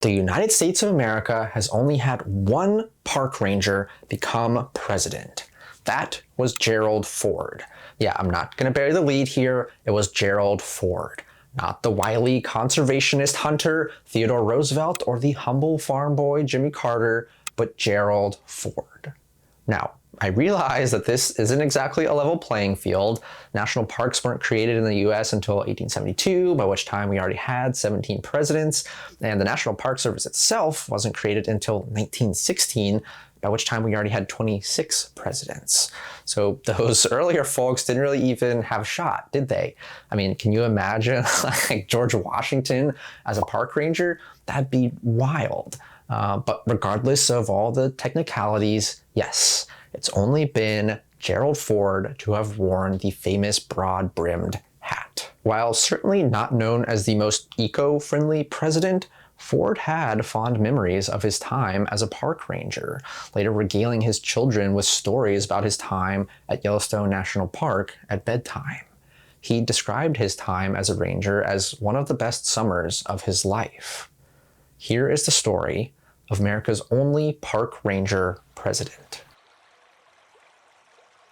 The United States of America has only had one park ranger become president. That was Gerald Ford. Yeah, I'm not going to bury the lead here. It was Gerald Ford. Not the wily conservationist hunter Theodore Roosevelt or the humble farm boy Jimmy Carter, but Gerald Ford. Now, I realize that this isn't exactly a level playing field. National parks weren't created in the US until 1872, by which time we already had 17 presidents, and the National Park Service itself wasn't created until 1916, by which time we already had 26 presidents. So those earlier folks didn't really even have a shot, did they? I mean, can you imagine like George Washington as a park ranger? That'd be wild. But regardless of all the technicalities, yes, it's only been Gerald Ford to have worn the famous broad-brimmed hat. While certainly not known as the most eco-friendly president, Ford had fond memories of his time as a park ranger, later regaling his children with stories about his time at Yellowstone National Park at bedtime. He described his time as a ranger as one of the best summers of his life. Here is the story of America's only park ranger president.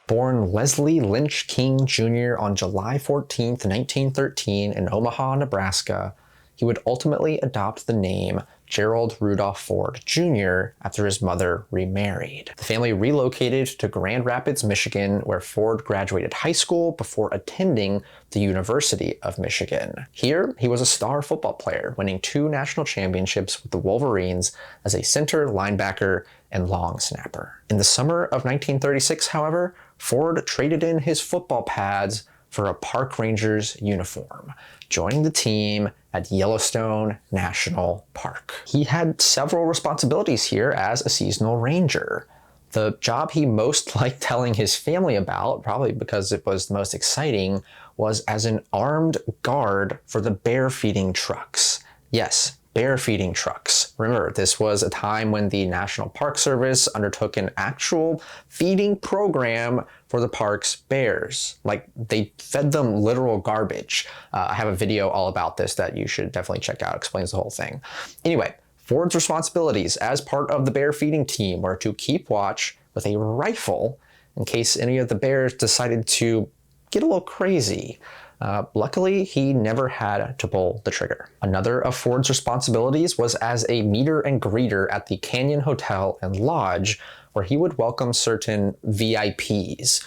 Born Leslie Lynch King Jr. on July 14, 1913 in Omaha, Nebraska, he would ultimately adopt the name Gerald Rudolph Ford Jr. after his mother remarried. The family relocated to Grand Rapids, Michigan, where Ford graduated high school before attending the University of Michigan. Here, he was a star football player, winning 2 national championships with the Wolverines as a center, linebacker, and long snapper. In the summer of 1936, however, Ford traded in his football pads for a park ranger's uniform, joining the team at Yellowstone National Park. He had several responsibilities here as a seasonal ranger. The job he most liked telling his family about, probably because it was the most exciting, was as an armed guard for the bear feeding trucks. Yes, bear feeding trucks. Remember, this was a time when the National Park Service undertook an actual feeding program for the park's bears. Like, they fed them literal garbage. I have a video all about this that you should definitely check out. It explains the whole thing. Anyway, Ford's responsibilities as part of the bear feeding team were to keep watch with a rifle in case any of the bears decided to get a little crazy. Luckily, he never had to pull the trigger. Another of Ford's responsibilities was as a meter and greeter at the Canyon Hotel and Lodge, where he would welcome certain VIPs.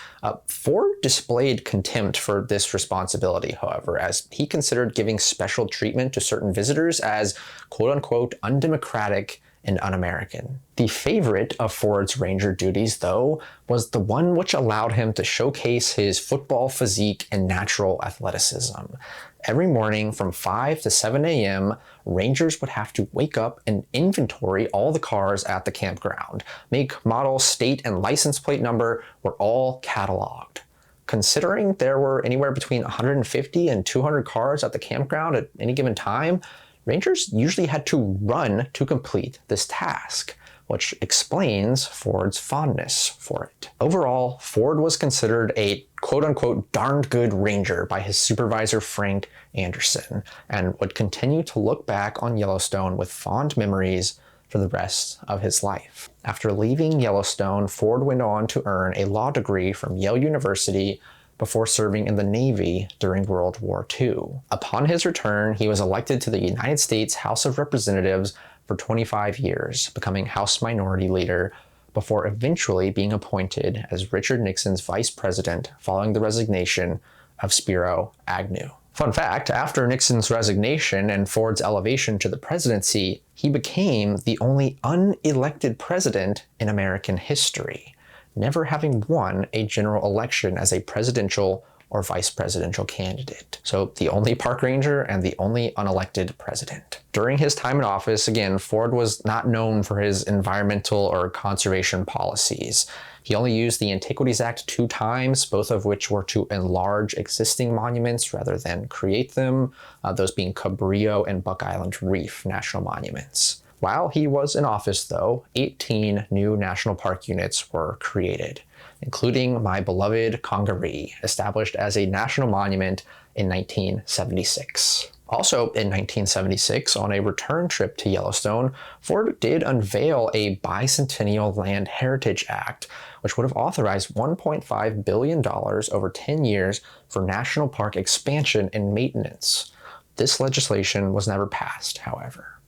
Ford displayed contempt for this responsibility, however, as he considered giving special treatment to certain visitors as quote-unquote undemocratic and un-American. The favorite of Ford's ranger duties, though, was the one which allowed him to showcase his football physique and natural athleticism. Every morning from 5 to 7 a.m., rangers would have to wake up and inventory all the cars at the campground. Make, model, state, and license plate number were all cataloged. Considering there were anywhere between 150 and 200 cars at the campground at any given time, rangers usually had to run to complete this task, which explains Ford's fondness for it. Overall, Ford was considered a quote-unquote darned good ranger by his supervisor Frank Anderson, and would continue to look back on Yellowstone with fond memories for the rest of his life. After leaving Yellowstone, Ford went on to earn a law degree from Yale University before serving in the Navy during World War II. Upon his return, he was elected to the United States House of Representatives for 25 years, becoming House Minority Leader, before eventually being appointed as Richard Nixon's vice president following the resignation of Spiro Agnew. Fun fact, after Nixon's resignation and Ford's elevation to the presidency, he became the only unelected president in American history, never having won a general election as a presidential or vice presidential candidate. So the only park ranger and the only unelected president. During his time in office, again, Ford was not known for his environmental or conservation policies. He only used the Antiquities Act 2 times, both of which were to enlarge existing monuments rather than create them, those being Cabrillo and Buck Island Reef national monuments. While he was in office, though, 18 new national park units were created, including my beloved Congaree, established as a national monument in 1976. Also, in 1976, on a return trip to Yellowstone, Ford did unveil a Bicentennial Land Heritage Act, which would have authorized $1.5 billion over 10 years for national park expansion and maintenance. This legislation was never passed, however.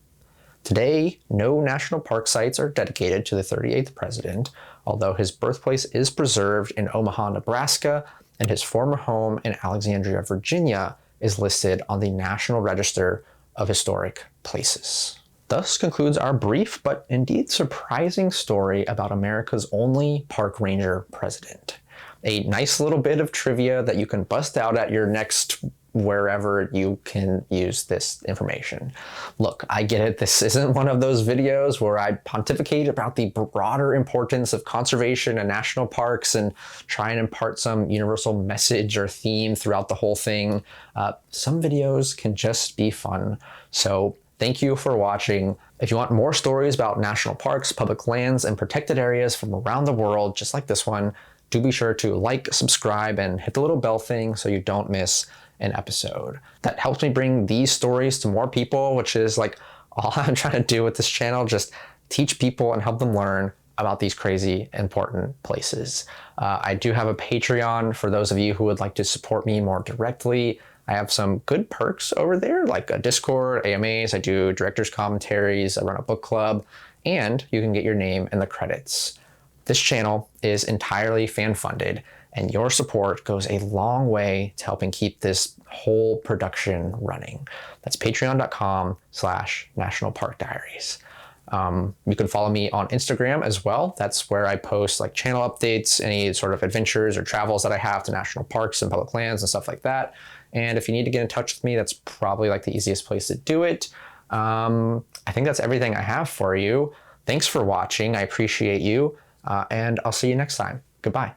Today, no national park sites are dedicated to the 38th president, although his birthplace is preserved in Omaha, Nebraska, and his former home in Alexandria, Virginia, is listed on the National Register of Historic Places. Thus concludes our brief but indeed surprising story about America's only park ranger president. A nice little bit of trivia that you can bust out at your next wherever you can use this information. Look, I get it. This isn't one of those videos where I pontificate about the broader importance of conservation and national parks and try and impart some universal message or theme throughout the whole thing. Some videos can just be fun. So thank you for watching. If you want more stories about national parks, public lands, and protected areas from around the world, just like this one, do be sure to like, subscribe, and hit the little bell thing so you don't miss an episode. That helps me bring these stories to more people, which is like all I'm trying to do with this channel, just teach people and help them learn about these crazy important places. I do have a Patreon for those of you who would like to support me more directly. I have some good perks over there, like a Discord, AMAs, I do director's commentaries, I run a book club, and you can get your name in the credits. This channel is entirely fan-funded, and your support goes a long way to helping keep this whole production running. That's patreon.com/National Park Diaries. You can follow me on Instagram as well. That's where I post like channel updates, any sort of adventures or travels that I have to national parks and public lands and stuff like that. And if you need to get in touch with me, that's probably like the easiest place to do it. I think that's everything I have for you. Thanks for watching. I appreciate you. And I'll see you next time. Goodbye.